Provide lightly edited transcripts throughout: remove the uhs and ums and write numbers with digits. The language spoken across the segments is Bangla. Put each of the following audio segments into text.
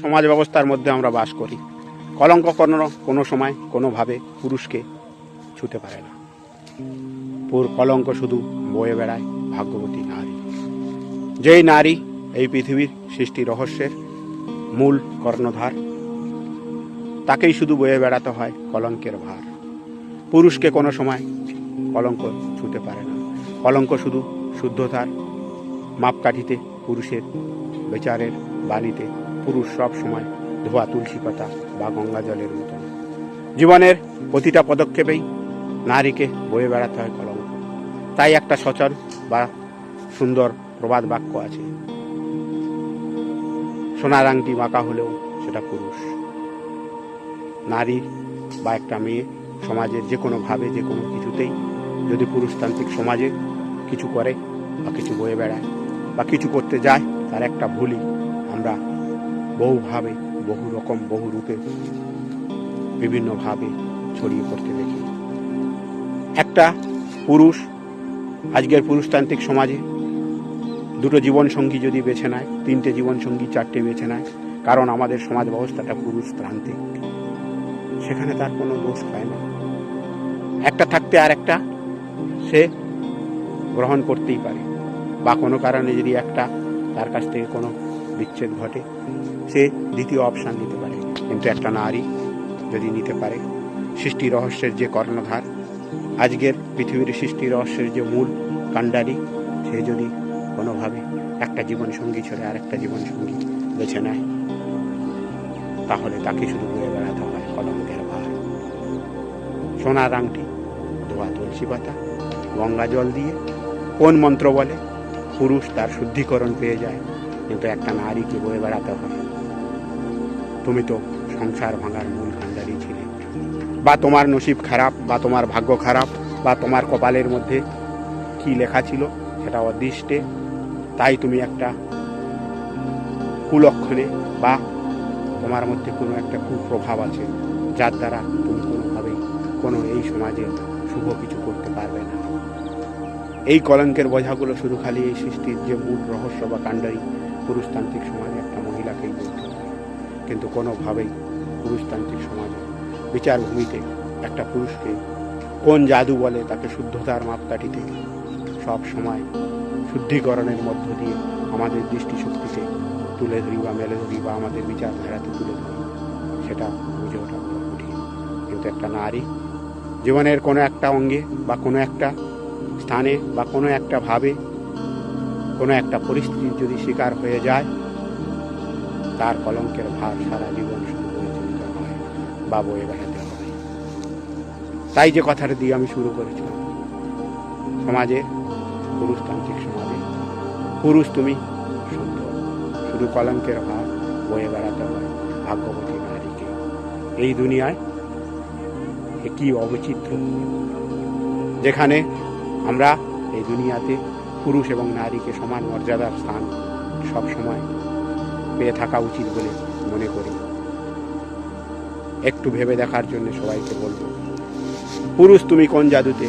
সমাজ ব্যবস্থার মধ্যে আমরা বাস করি। কলঙ্ক কোনো সময় কোনোভাবে পুরুষকে ছুতে পারে না। কলঙ্ক শুধু বয়ে বেড়ায় ভাগ্যবতী নারী। যেই নারী এই পৃথিবীর সৃষ্টি রহস্যের মূল কর্ণধার, তাকেই শুধু বয়ে বেড়াতে হয় কলঙ্কের ভার। পুরুষকে কোনো সময় কলঙ্ক ছুতে পারে না। কলঙ্ক শুধু শুদ্ধতার মাপকাঠিতে, পুরুষের বিচারের বাণীতে। পুরুষ সব সময় ধোয়া তুলসী পাতা বা গঙ্গা জলের মতো। জীবনের প্রতিটা পদক্ষেপেই নারীকে বয়ে বেড়াতে হয় কলঙ্ক। তাই একটা সচল বা সুন্দর প্রবাদ বাক্য আছে, সোনার আংটি বাঁকা হলেও সেটা পুরুষ। নারী বা একটা মেয়ে সমাজের যে কোনোভাবে যে কোনো কিছুতেই যদি পুরুষতান্ত্রিক সমাজে কিছু করে বা কিছু বয়ে বেড়ায় বা কিছু করতে যায়, তার একটা ভুলই আমরা বহুভাবে, বহু রকম, বহু রূপে, বিভিন্নভাবে ছড়িয়ে পড়তে দেখি। একটা পুরুষ আজকের পুরুষতান্ত্রিক সমাজে দুটো জীবনসঙ্গী যদি বেছে নেয়, তিনটে জীবনসঙ্গী, চারটে বেছে নেয়, কারণ আমাদের সমাজ ব্যবস্থাটা পুরুষতান্ত্রিক, সেখানে তার কোনো দোষ হয় না। একটা থাকতে আর একটা সে গ্রহণ করতেই পারে, বা কোনো কারণে যদি একটা তার কাছ থেকে কোনো বিচ্ছেদ ঘটে, সে দ্বিতীয় অপশান নিতে পারে। কিন্তু একটা নারী যদি নিতে পারে, সৃষ্টি রহস্যের যে কর্ণধার, আজকের পৃথিবীর সৃষ্টি রহস্যের যে মূল কাণ্ডারি, সে যদি কোনোভাবে একটা জীবনসঙ্গী ছেড়ে আর একটা জীবনসঙ্গী বেছে নেয়, তাহলে তাকে শুধু বয়ে বেড়াতে হয় কলঙ্কের ভার। সোনার আংটি, ধোয়া তুলসী পাতা, গঙ্গা জল দিয়ে কোন মন্ত্র বলে পুরুষ তার শুদ্ধিকরণ পেয়ে যায়, কিন্তু একটা নারীকে বয়ে বেড়াতে হয় তুমি তো সংসার ভাঙার মূল কাণ্ডারি ছিলে, বা তোমার নসিব খারাপ, বা তোমার ভাগ্য খারাপ, বা তোমার কপালের মধ্যে কি লেখা ছিল সেটা অদৃষ্টে, তাই তুমি একটা কুলক্ষণে বা তোমার মধ্যে কোনো একটা কুপ্রভাব আছে, যার দ্বারা তুমি কোনোভাবেই কোনো এই সমাজে শুভ কিছু করতে পারবে না। এই কলঙ্কের বোঝাগুলো শুধু খালি এই সৃষ্টির যে মূল রহস্য বা কাণ্ডারি পুরুষতান্ত্রিক সমাজে একটা মহিলাকেই বলতে হয়। কিন্তু কোনোভাবেই পুরুষতান্ত্রিক সমাজে বিচারভূমিতে একটা পুরুষকে কোন জাদু বলে তাকে শুদ্ধতার মাপকাঠিতে সব সময় শুদ্ধিকরণের মধ্য দিয়ে আমাদের দৃষ্টিশক্তিতে তুলে ধরি বা মেলে ধরি বা আমাদের বিচারধারাতে তুলে ধরি, সেটা বুঝে ওঠা বড় কঠিন। কিন্তু একটা নারী জীবনের কোনো একটা অঙ্গে বা কোনো একটা স্থানে বা কোনো একটা ভাবে কোনো একটা পরিস্থিতির যদি শিকার হয়ে যায়, তার কলঙ্কের ভার সারা জীবন শুধু বয়ে চলতে হয় বা বয়ে বেড়াতে হয়। তাই যে কথাটা দিয়ে আমি শুরু করেছিলাম, সমাজে, পুরুষতান্ত্রিক সমাজে পুরুষ তুমি শুদ্ধ, শুধু কলঙ্কের ভার বয়ে বেড়াতে হয় ভাগ্যবতী নারীকে। এই দুনিয়ায় কি অবচিত্র, যেখানে আমরা এই দুনিয়াতে পুরুষ এবং নারীকে সমান মর্যাদার স্থান সব সময় পেয়ে থাকা উচিত বলে মনে করি। একটু ভেবে দেখার জন্য সবাইকে বলবো, পুরুষ তুমি কোন জাদুতে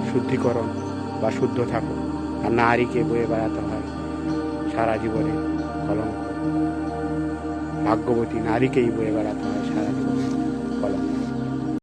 শুদ্ধিকরণ বা শুদ্ধ থাকো, আর নারীকে বয়ে বেড়াতে হয় সারা জীবনে কলঙ্ক। ভাগ্যবতী নারীকেই বয়ে বেড়াতে হয় সারা জীবনে